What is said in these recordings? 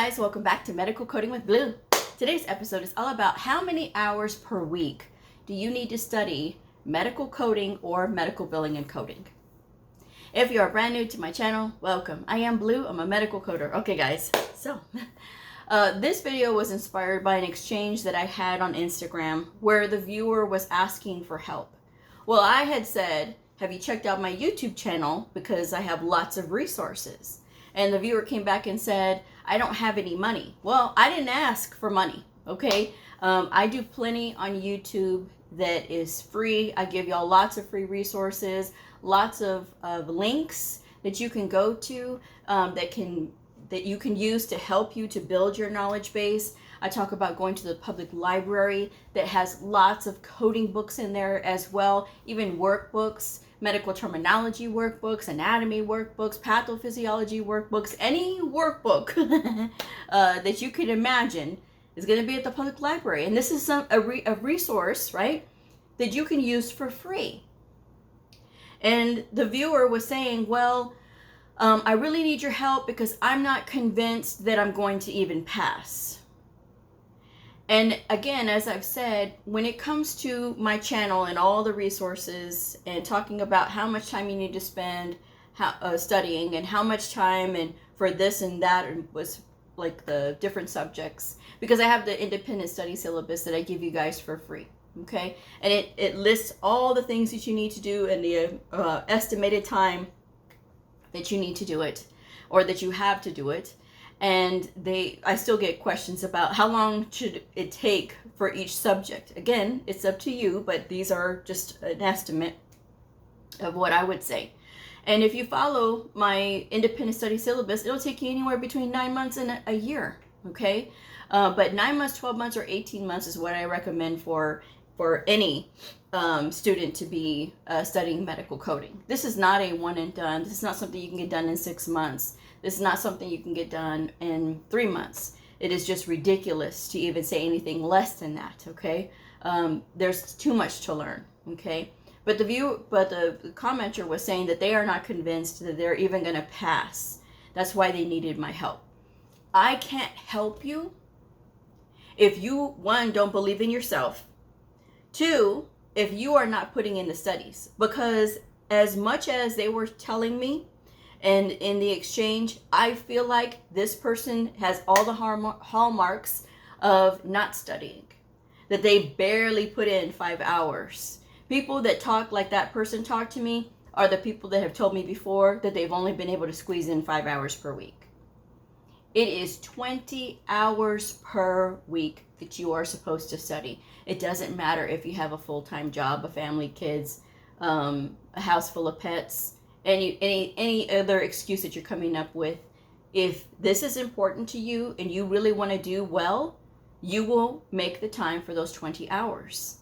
guys, welcome back to Medical Coding with Blue. Today's episode is all about how many hours per week do you need to study medical coding or medical billing and coding. If you are brand new to my channel, welcome. I am Blue, I'm a medical coder. Okay guys, so this video was inspired by an exchange that I had on Instagram where the viewer was asking for help. Well, I had said, have you checked out my YouTube channel because I have lots of resources? And the viewer came back and said, I don't have any money. Well, I didn't ask for money, okay? I do plenty on YouTube that is free. I give y'all lots of free resources, lots of links that you can go to that you can use to help you to build your knowledge base. I talk about going to the public library that has lots of coding books in there as well, even workbooks, medical terminology workbooks, anatomy workbooks, pathophysiology workbooks, any workbook that you can imagine is going to be at the public library. And this is a resource, right, that you can use for free. And the viewer was saying, well, I really need your help because I'm not convinced that I'm going to even pass. And again, as I've said, when it comes to my channel and all the resources and talking about how much time you need to spend studying and how much time and for this and that was like the different subjects, because I have the independent study syllabus that I give you guys for free, okay? And it lists all the things that you need to do and the estimated time that you need to do it or that you have to do it. And I still get questions about how long should it take for each subject. Again, it's up to you, but these are just an estimate of what I would say. And if you follow my independent study syllabus, it'll take you anywhere between 9 months and a year, okay? But 9 months, 12 months, or 18 months is what I recommend for any student to be studying medical coding. This is not a one and done. This is not something you can get done in 6 months. This is not something you can get done in 3 months. It is just ridiculous to even say anything less than that, okay? There's too much to learn, okay? But the commenter was saying that they are not convinced that they're even going to pass. That's why they needed my help. I can't help you if you, one, don't believe in yourself. Two, if you are not putting in the studies. Because as much as they were telling me, and in the exchange, I feel like this person has all the hallmarks of not studying, that they barely put in 5 hours. People that talk like that person talked to me are the people that have told me before that they've only been able to squeeze in 5 hours per week. It is 20 hours per week that you are supposed to study. It doesn't matter if you have a full-time job, a family, kids, a house full of pets, any other excuse that you're coming up with. If this is important to you and you really want to do well, you will make the time for those 20 hours.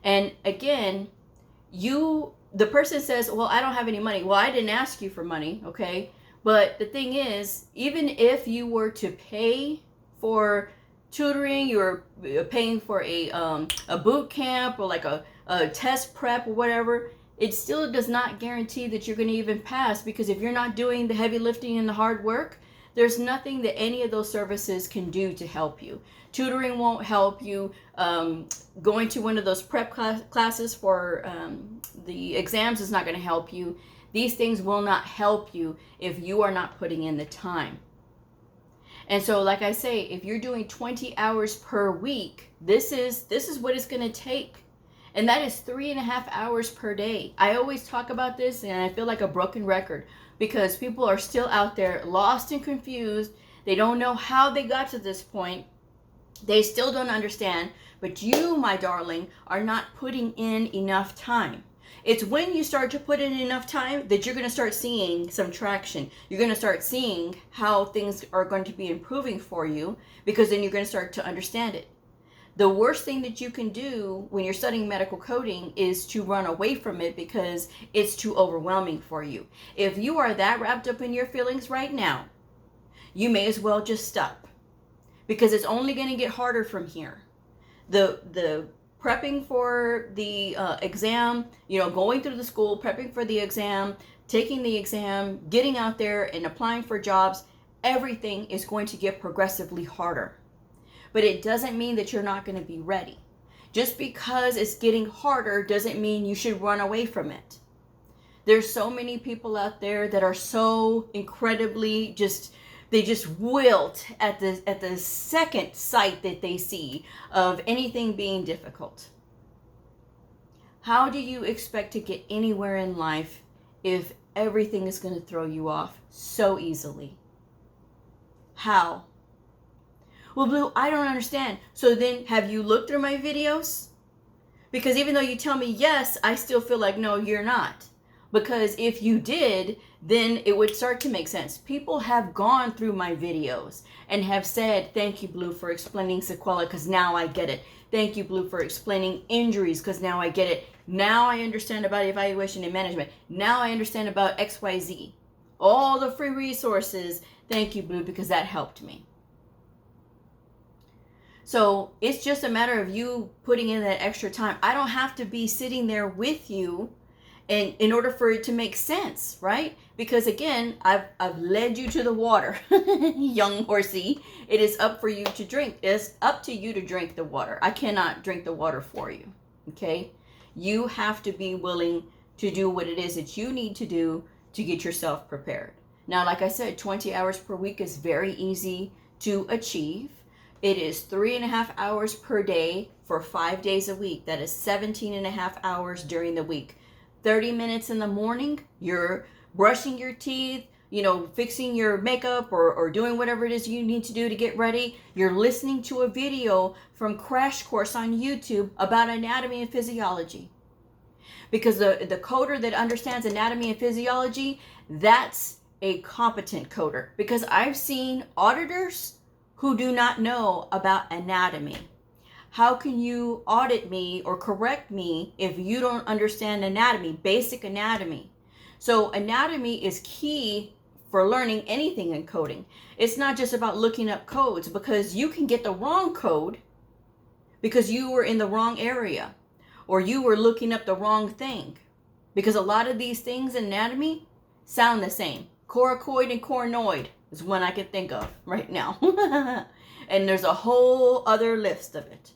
And again, the person says, well, I don't have any money. Well, I didn't ask you for money, okay? But the thing is, even if you were to pay for tutoring, you're paying for a boot camp or like a test prep or whatever, it still does not guarantee that you're going to even pass, because if you're not doing the heavy lifting and the hard work, there's nothing that any of those services can do to help you. Tutoring won't help you. Going to one of those prep classes for the exams is not going to help you. These things will not help you if you are not putting in the time. And so, like I say, if you're doing 20 hours per week, this is what it's going to take. And that is 3.5 hours per day. I always talk about this and I feel like a broken record because people are still out there lost and confused. They don't know how they got to this point. They still don't understand. But you, my darling, are not putting in enough time. It's when you start to put in enough time that you're going to start seeing some traction. You're going to start seeing how things are going to be improving for you, because then you're going to start to understand it. The worst thing that you can do when you're studying medical coding is to run away from it because it's too overwhelming for you. If you are that wrapped up in your feelings right now, you may as well just stop, because it's only going to get harder from here. The prepping for the exam, going through the school, prepping for the exam, taking the exam, getting out there and applying for jobs, everything is going to get progressively harder. But it doesn't mean that you're not going to be ready. Just because it's getting harder doesn't mean you should run away from it. There's so many people out there that are so incredibly they just wilt at the second sight that they see of anything being difficult. How do you expect to get anywhere in life if everything is going to throw you off so easily? How? Well, Blue, I don't understand. So then, have you looked through my videos? Because even though you tell me yes, I still feel like, no, you're not. Because if you did, then it would start to make sense. People have gone through my videos and have said, thank you, Blue, for explaining sequela, because now I get it. Thank you, Blue, for explaining injuries, because now I get it. Now I understand about evaluation and management. Now I understand about XYZ. All the free resources. Thank you, Blue, because that helped me. So it's just a matter of you putting in that extra time. I don't have to be sitting there with you and in order for it to make sense, right? Because again, I've led you to the water, young horsey. It is up for you to drink. It's up to you to drink the water. I cannot drink the water for you, okay? You have to be willing to do what it is that you need to do to get yourself prepared. Now, like I said, 20 hours per week is very easy to achieve. It is 3.5 hours per day for 5 days a week. That is 17.5 hours during the week. 30 minutes in the morning, you're brushing your teeth, fixing your makeup or doing whatever it is you need to do to get ready. You're listening to a video from Crash Course on YouTube about anatomy and physiology. Because the coder that understands anatomy and physiology, that's a competent coder. Because I've seen auditors who do not know about anatomy. How can you audit me or correct me if you don't understand anatomy, basic anatomy? So anatomy is key for learning anything in coding. It's not just about looking up codes, because you can get the wrong code because you were in the wrong area or you were looking up the wrong thing. Because a lot of these things in anatomy sound the same. Coracoid and coronoid is one I can think of right now. And there's a whole other list of it.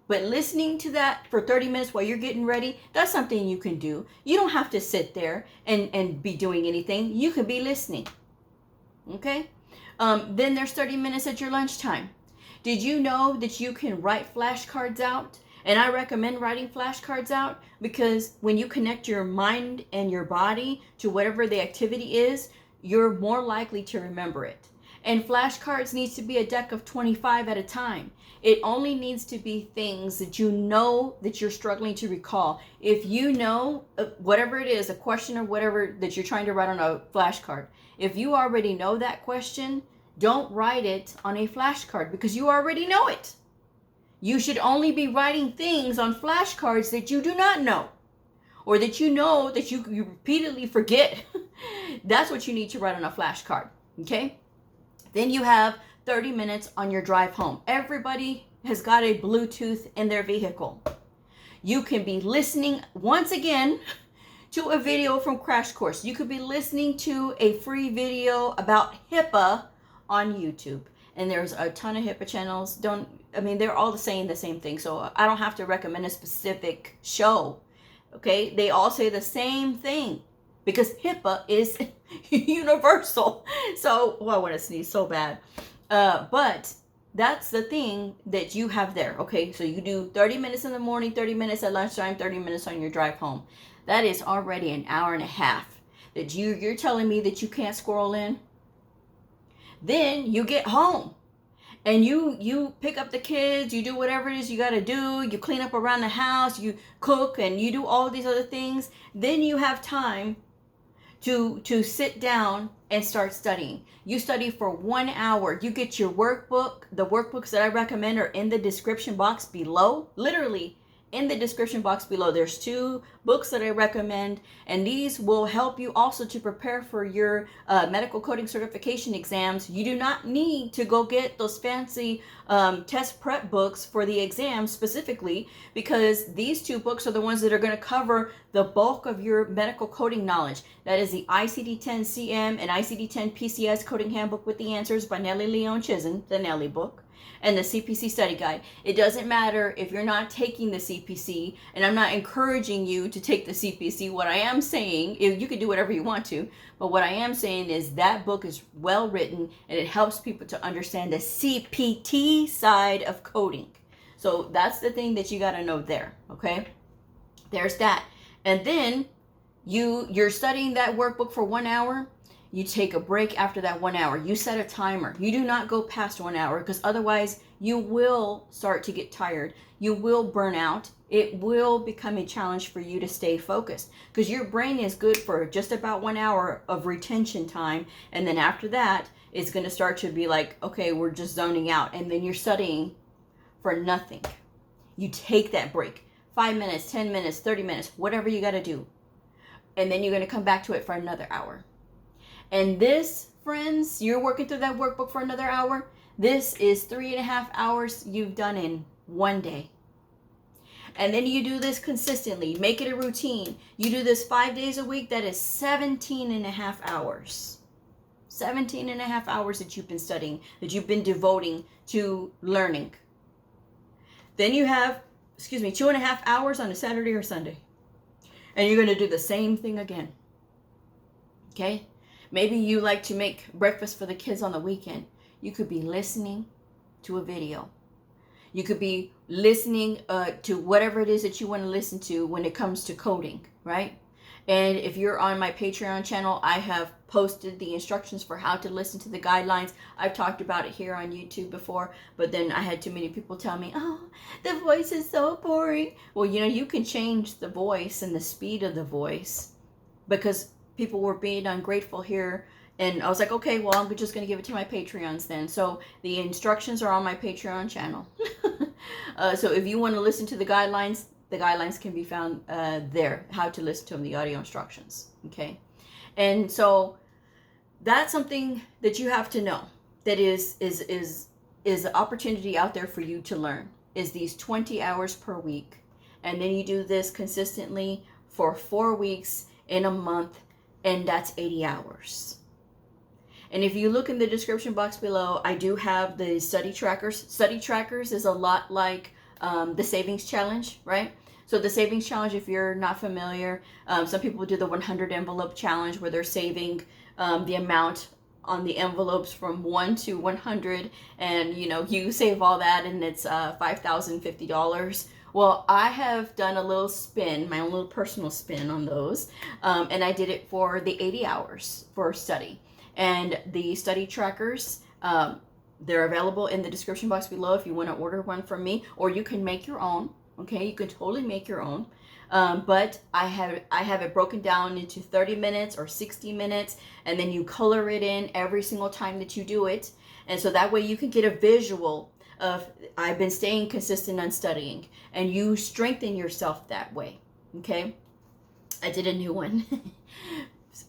But listening to that for 30 minutes while you're getting ready, that's something you can do. You don't have to sit there and be doing anything. You can be listening. Okay? Then there's 30 minutes at your lunchtime. Did you know that you can write flashcards out? And I recommend writing flashcards out because when you connect your mind and your body to whatever the activity is, you're more likely to remember it. And flashcards needs to be a deck of 25 at a time. It only needs to be things that you know that you're struggling to recall. If you know whatever it is, a question or whatever that you're trying to write on a flashcard, if you already know that question, don't write it on a flashcard because you already know it. You should only be writing things on flashcards that you do not know or that you know that you repeatedly forget. That's what you need to write on a flashcard, okay? Then you have 30 minutes on your drive home. Everybody has got a Bluetooth in their vehicle. You can be listening once again to a video from Crash Course. You could be listening to a free video about HIPAA on YouTube. And there's a ton of HIPAA channels. They're all saying the same thing. So I don't have to recommend a specific show. Okay? They all say the same thing because HIPAA is universal. So, I want to sneeze so bad. But that's the thing that you have there. Okay, so you do 30 minutes in the morning, 30 minutes at lunchtime, 30 minutes on your drive home. That is already an hour and a half that you're telling me that you can't squirrel in. Then you get home and you pick up the kids, you do whatever it is you got to do, you clean up around the house, you cook, and you do all these other things. Then you have time to sit down and start studying. You study for 1 hour. You get your workbook. The workbooks that I recommend are in the description box below. Literally in the description box below. There's 2 books that I recommend, and these will help you also to prepare for your medical coding certification exams. You do not need to go get those fancy test prep books for the exams specifically, because these 2 books are the ones that are going to cover the bulk of your medical coding knowledge. That is the ICD-10-CM and ICD-10-PCS Coding Handbook with the Answers by Nellie Leon Chisholm, the Nellie book, and the CPC Study Guide. It doesn't matter if you're not taking the CPC, and I'm not encouraging you to take the CPC. What I am saying is you can do whatever you want to, but what I am saying is that book is well written, and it helps people to understand the CPT side of coding. So that's the thing that you got to know there, okay? There's that. And then you're studying that workbook for 1 hour. You take a break after that 1 hour. You set a timer. You do not go past 1 hour, because otherwise you will start to get tired. You will burn out. It will become a challenge for you to stay focused, because your brain is good for just about 1 hour of retention time. And then after that, it's going to start to be like, okay, we're just zoning out. And then you're studying for nothing. You take that break. 5 minutes, 10 minutes, 30 minutes, whatever you got to do. And then you're going to come back to it for another hour. And this, friends, you're working through that workbook for another hour. This is 3.5 hours you've done in 1 day. And then you do this consistently. Make it a routine. You do this 5 days a week. That is 17.5 hours. 17.5 hours that you've been studying, that you've been devoting to learning. Then you have, 2.5 hours on a Saturday or Sunday. And you're going to do the same thing again. Okay? Maybe you like to make breakfast for the kids on the weekend. You could be listening to a video. You could be listening to whatever it is that you want to listen to when it comes to coding, right? And if you're on my Patreon channel, I have posted the instructions for how to listen to the guidelines. I've talked about it here on YouTube before, but then I had too many people tell me, oh, the voice is so boring. Well, you can change the voice and the speed of the voice, because people were being ungrateful here. And I was like, okay, well, I'm just going to give it to my Patreons then. So the instructions are on my Patreon channel. So if you want to listen to the guidelines can be found there, how to listen to them, the audio instructions. Okay. And so that's something that you have to know, that is an opportunity out there for you to learn, is these 20 hours per week. And then you do this consistently for 4 weeks in a month, and that's 80 hours. And if you look in the description box below, I do have the study trackers. Study trackers is a lot like the savings challenge, right? So the savings challenge, if you're not familiar, some people do the 100 envelope challenge, where they're saving the amount on the envelopes from 1 to 100, and you save all that, and it's $5,050. Well, I have done a little spin, my own little personal spin on those, and I did it for the 80 hours for study. And the study trackers, they're available in the description box below if you want to order one from me, or you can make your own. Okay, you can totally make your own. But I have it broken down into 30 minutes or 60 minutes, and then you color it in every single time that you do it. And so that way you can get a visual of, I've been staying consistent on studying, and you strengthen yourself that way. Okay, I did a new one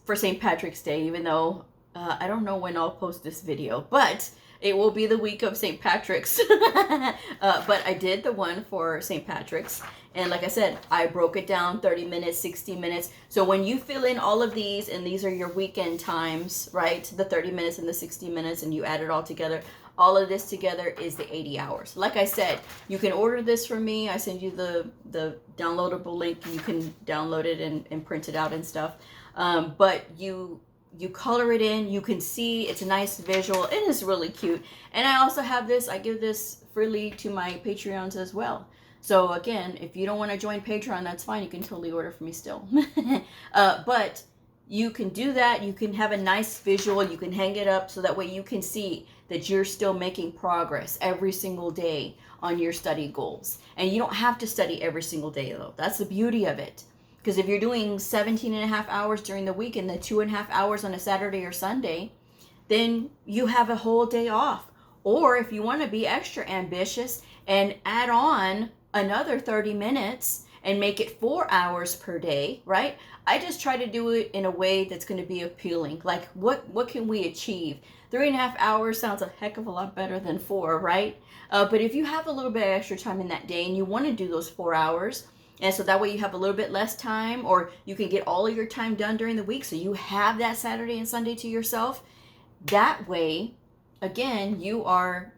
for St. Patrick's Day, even though I don't know when I'll post this video, but it will be the week of St. Patrick's. But I did the one for St. Patrick's. And like I said, I broke it down 30 minutes, 60 minutes. So when you fill in all of these, and these are your weekend times, right? The 30 minutes and the 60 minutes, and you add it all together. All of this together is the 80 hours. Like I said, you can order this from me. I send you the downloadable link. You can download it and print it out and stuff. But you color it in, you can see it's a nice visual. It is really cute. And I also have this, I give this freely to my Patreons as well. So again, if you don't want to join Patreon, that's fine. You can totally order from me still. But you can do that. You can have a nice visual. You can hang it up so that way you can see that you're still making progress every single day on your study goals. And you don't have to study every single day though. That's the beauty of it. Because if you're doing 17.5 hours during the week and the 2.5 hours on a Saturday or Sunday, then you have a whole day off. Or if you want to be extra ambitious and add on another 30 minutes and make it 4 hours per day, right? I just try to do it in a way that's going to be appealing. Like, what can we achieve? 3.5 hours sounds a heck of a lot better than 4, right? But if you have a little bit of extra time in that day and you want to do those 4 hours, and so that way you have a little bit less time, or you can get all of your time done during the week, so you have that Saturday and Sunday to yourself. That way, again, you are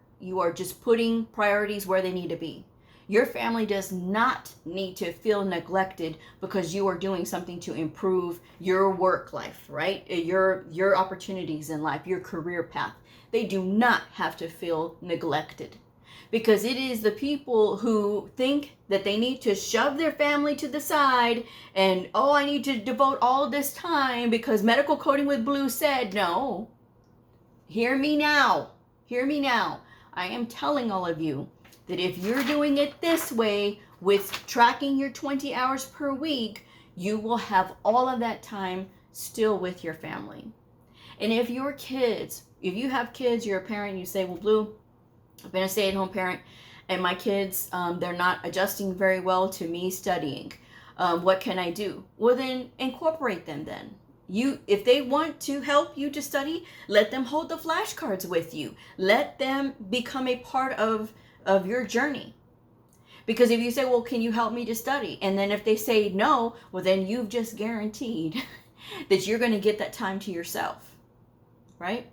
just putting priorities where they need to be. Your family does not need to feel neglected because you are doing something to improve your work life, right? Your opportunities in life, your career path. They do not have to feel neglected, because it is the people who think that they need to shove their family to the side and, oh, I need to devote all this time because Medical Coding with Blue said. No. Hear me now. Hear me now. I am telling all of you that if you're doing it this way with tracking your 20 hours per week, you will have all of that time still with your family. And if you have kids, you're a parent, you say, well, Blue, I've been a stay-at-home parent and my kids, they're not adjusting very well to me studying. What can I do? Well, then incorporate them then. If they want to help you to study, let them hold the flashcards with you. Let them become a part of your journey. Because if you say, well, can you help me to study? And then if they say no, well, then you've just guaranteed that you're going to get that time to yourself, right?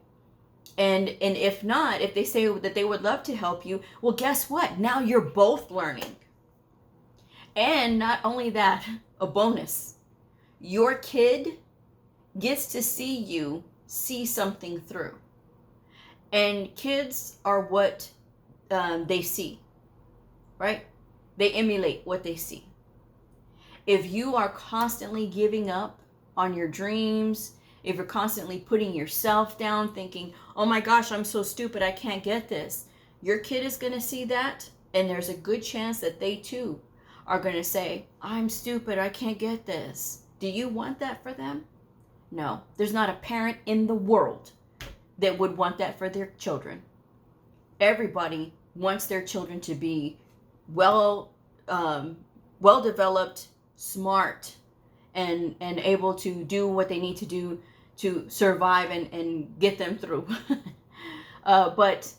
And if not, if they say that they would love to help you, well, guess what? Now you're both learning. And not only that, a bonus. Your kid gets to see you see something through. And kids are what they see, right? They emulate what they see. If you are constantly giving up on your dreams, if you're constantly putting yourself down thinking, oh my gosh, I'm so stupid, I can't get this, your kid is going to see that, and there's a good chance that they too are going to say, I'm stupid, I can't get this. Do you want that for them? No, there's not a parent in the world that would want that for their children. Everybody wants their children to be well developed, smart, and able to do what they need to do to survive and get them through. But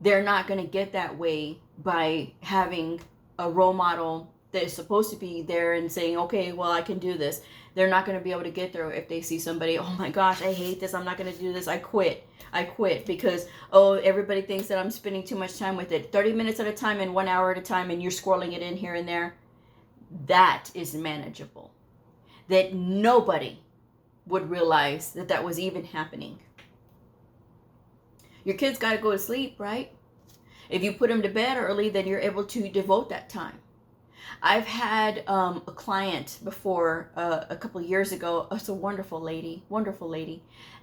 they're not going to get that way by having a role model that is supposed to be there and saying, okay, well, I can do this. They're not going to be able to get there if they see somebody, oh my gosh, I hate this, I'm not going to do this, I quit because, oh, everybody thinks that I'm spending too much time with it. 30 minutes at a time and 1 hour at a time, and you're scrolling it in here and there. That is manageable. That nobody would realize that was even happening. Your kids got to go to sleep, right? If you put them to bed early, then you're able to devote that time. I've had a client before a couple of years ago. It's a wonderful lady,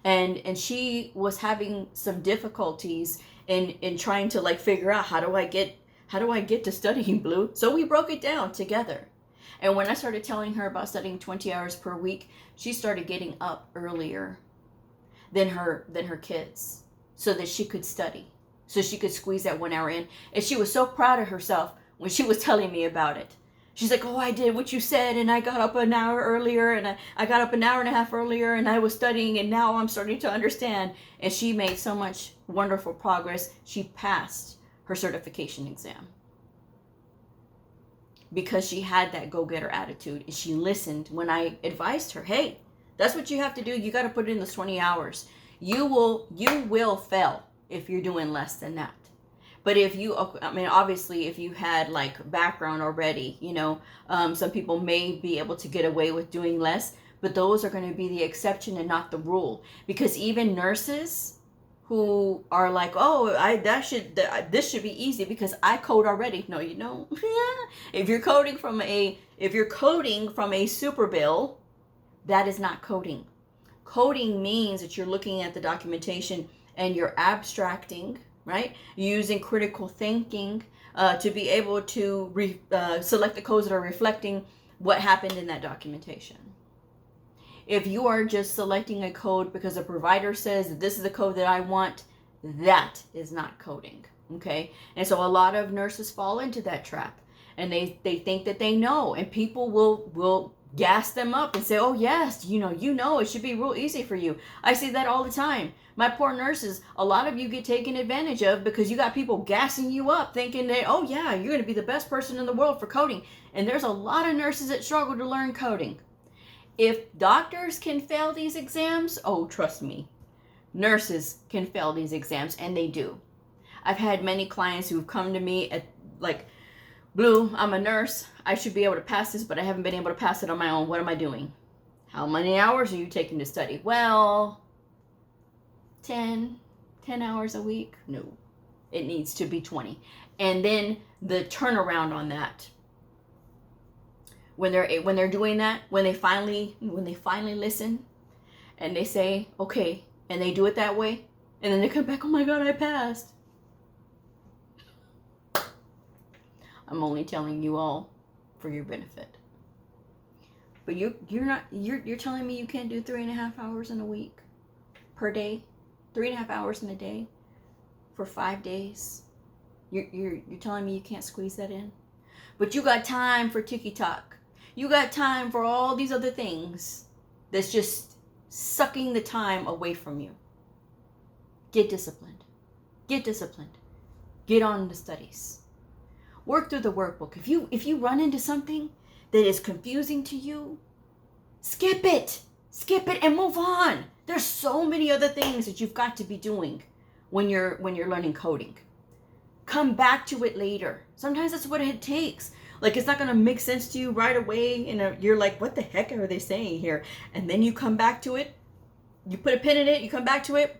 and she was having some difficulties in trying to like figure out how do I get to studying Blue. So we broke it down together. And when I started telling her about studying 20 hours per week, she started getting up earlier than her kids so that she could study, so she could squeeze that 1 hour in. And she was so proud of herself when she was telling me about it. She's like, oh, I did what you said, and I got up an hour earlier, and I got up an hour and a half earlier, and I was studying, and now I'm starting to understand. And she made so much wonderful progress. She passed her certification exam because she had that go-getter attitude, and she listened when I advised her, hey, that's what you have to do. You got to put in those 20 hours. You will fail if you're doing less than that. But obviously, if you had like background already, some people may be able to get away with doing less, but those are going to be the exception and not the rule. Because even nurses who are like, oh, this should be easy because I code already. No, you don't. If you're coding from a super bill, that is not coding. Coding means that you're looking at the documentation and you're abstracting, right? Using critical thinking to be able to select the codes that are reflecting what happened in that documentation. If you are just selecting a code because a provider says this is the code that I want, that is not coding, okay? And so a lot of nurses fall into that trap. and they think that they know, and people will gas them up and say, oh yes, you know it should be real easy for you. I see that all the time. My poor nurses, a lot of you get taken advantage of because you got people gassing you up thinking that, oh yeah, you're going to be the best person in the world for coding. And there's a lot of nurses that struggle to learn coding. If doctors can fail these exams, oh, trust me, nurses can fail these exams, and they do. I've had many clients who've come to me at like, Blue, I'm a nurse. I should be able to pass this, but I haven't been able to pass it on my own. What am I doing? How many hours are you taking to study? Well, 10 hours a week. No, it needs to be 20. And then the turnaround on that, when they're doing that, when they finally listen and they say, okay, and they do it that way, and then they come back, oh my God, I passed. I'm only telling you all for your benefit. But you're telling me you can't do 3.5 hours in a week per day, 3.5 hours in a day for 5 days. You're telling me you can't squeeze that in? But you got time for TikTok. You got time for all these other things that's just sucking the time away from you. Get disciplined. Get disciplined. Get on the studies. Work through the workbook. If you run into something that is confusing to you, skip it and move on. There's so many other things that you've got to be doing when you're learning coding. Come back to it later. Sometimes that's what it takes. Like, it's not going to make sense to you right away, and you're like, what the heck are they saying here? And then you come back to it, you put a pin in it, you come back to it,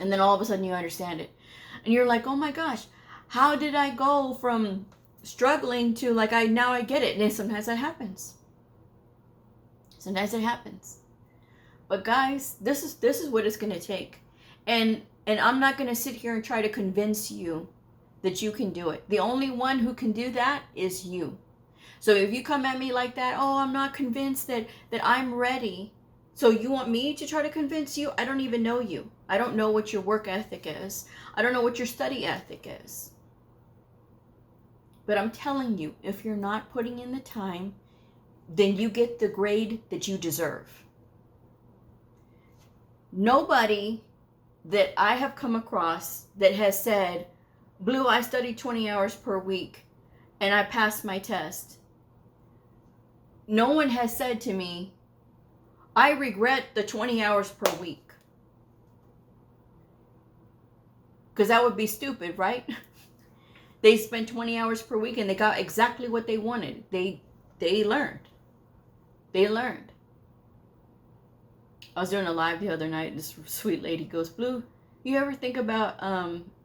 and then all of a sudden you understand it. And you're like, oh my gosh, how did I go from struggling to like, now I get it? And sometimes that happens. Sometimes it happens. But guys, this is what it's going to take. And I'm not going to sit here and try to convince you that you can do it. The only one who can do that is you. So if you come at me like that, oh, I'm not convinced that I'm ready. So you want me to try to convince you? I don't even know you. I don't know what your work ethic is. I don't know what your study ethic is. But I'm telling you, if you're not putting in the time, then you get the grade that you deserve. Nobody that I have come across that has said, Blue, I studied 20 hours per week and I passed my test. No one has said to me, I regret the 20 hours per week. Because that would be stupid, right? They spent 20 hours per week and they got exactly what they wanted. They learned. They learned. I was doing a live the other night. This sweet lady goes, Blue, you ever think about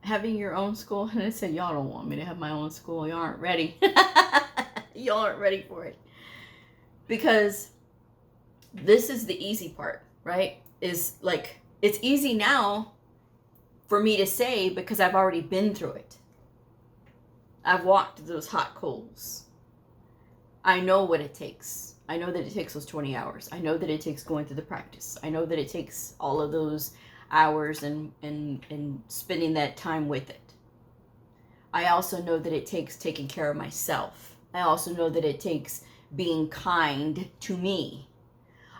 having your own school? And I said, y'all don't want me to have my own school. Y'all aren't ready. Y'all aren't ready for it. Because this is the easy part, right? Is like, it's easy now for me to say because I've already been through it. I've walked those hot coals. I know what it takes. I know that it takes those 20 hours. I know that it takes going through the practice. I know that it takes all of those hours and spending that time with it. I also know that it takes taking care of myself. I also know that it takes being kind to me.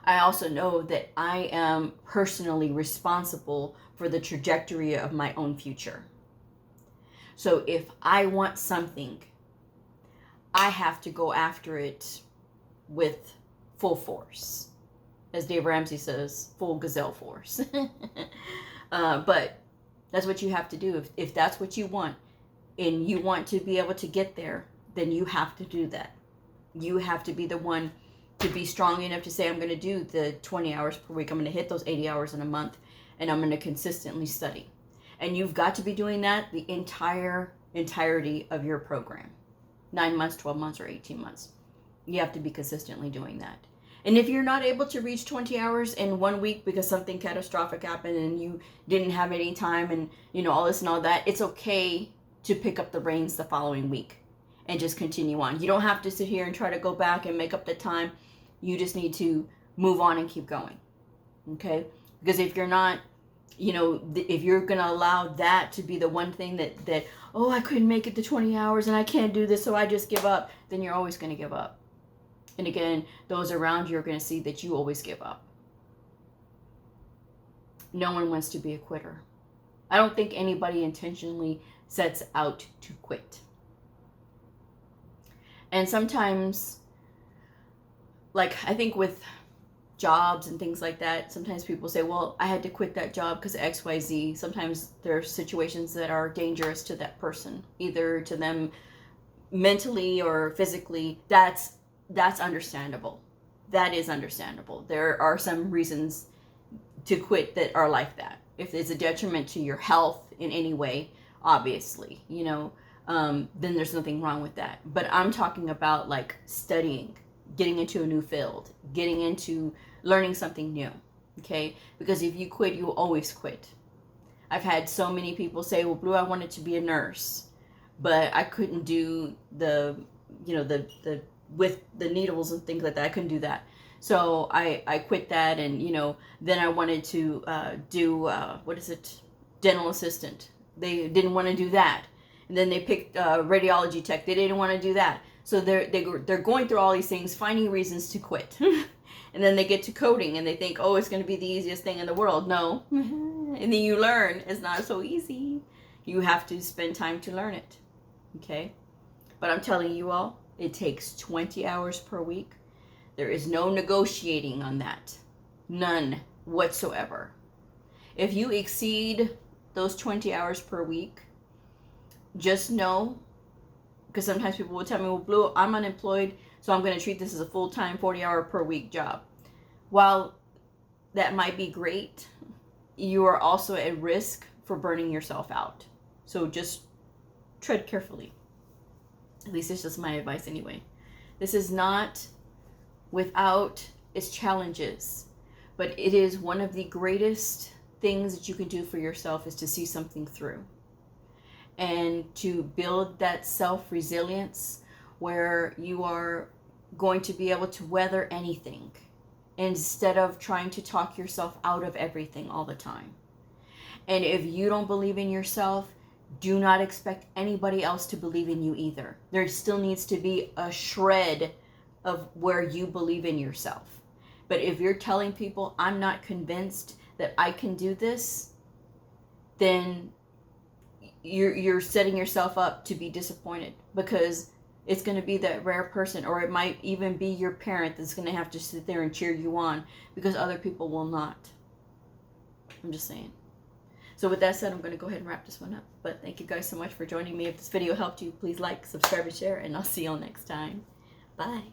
I also know that I am personally responsible for the trajectory of my own future. So if I want something, I have to go after it with full force. As Dave Ramsey says, full gazelle force. But that's what you have to do. If that's what you want and you want to be able to get there, then you have to do that. You have to be the one to be strong enough to say, I'm going to do the 20 hours per week. I'm going to hit those 80 hours in a month, and I'm going to consistently study. And you've got to be doing that the entirety of your program. 9 months, 12 months, or 18 months. You have to be consistently doing that. And if you're not able to reach 20 hours in 1 week because something catastrophic happened and you didn't have any time and all this and all that, it's okay to pick up the reins the following week and just continue on. You don't have to sit here and try to go back and make up the time. You just need to move on and keep going. Okay? Because if you're not You know, if you're going to allow that to be the one thing that, oh, I couldn't make it to 20 hours and I can't do this, so I just give up, then you're always going to give up. And again, those around you are going to see that you always give up. No one wants to be a quitter. I don't think anybody intentionally sets out to quit. And sometimes, like, I think with jobs and things like that, sometimes people say, well, I had to quit that job because of XYZ. Sometimes there are situations that are dangerous to that person, either to them mentally or physically. That's understandable. That is understandable. There are some reasons to quit that are like that. If it's a detriment to your health in any way, obviously, you know, then there's nothing wrong with that. But I'm talking about like studying, getting into a new field, getting into learning something new, okay? Because if you quit, you will always quit. I've had so many people say, well, Blue, I wanted to be a nurse, but I couldn't do the, you know, the with the needles and things like that. I couldn't do that. So I quit that, and, you know, then I wanted to do, dental assistant. They didn't want to do that. And then they picked radiology tech. They didn't want to do that. So they're going through all these things, finding reasons to quit. And then they get to coding and they think, oh, it's going to be the easiest thing in the world. No. And then you learn it's not so easy. You have to spend time to learn it. Okay? But I'm telling you all, it takes 20 hours per week. There is no negotiating on that. None whatsoever. If you exceed those 20 hours per week, just know, because sometimes people will tell me, well, Blue, I'm unemployed, so I'm going to treat this as a full-time 40-hour per week job. While that might be great, you are also at risk for burning yourself out. So just tread carefully. At least it's just my advice anyway. This is not without its challenges, but it is one of the greatest things that you can do for yourself is to see something through and to build that self-resilience where you are going to be able to weather anything instead of trying to talk yourself out of everything all the time. And if you don't believe in yourself, do not expect anybody else to believe in you either. There still needs to be a shred of where you believe in yourself. But if you're telling people, I'm not convinced that I can do this, then you're setting yourself up to be disappointed, because it's going to be that rare person, or it might even be your parent that's going to have to sit there and cheer you on because other people will not. I'm just saying. So with that said, I'm going to go ahead and wrap this one up. But thank you guys so much for joining me. If this video helped you, please like, subscribe, and share, and I'll see you all next time. Bye.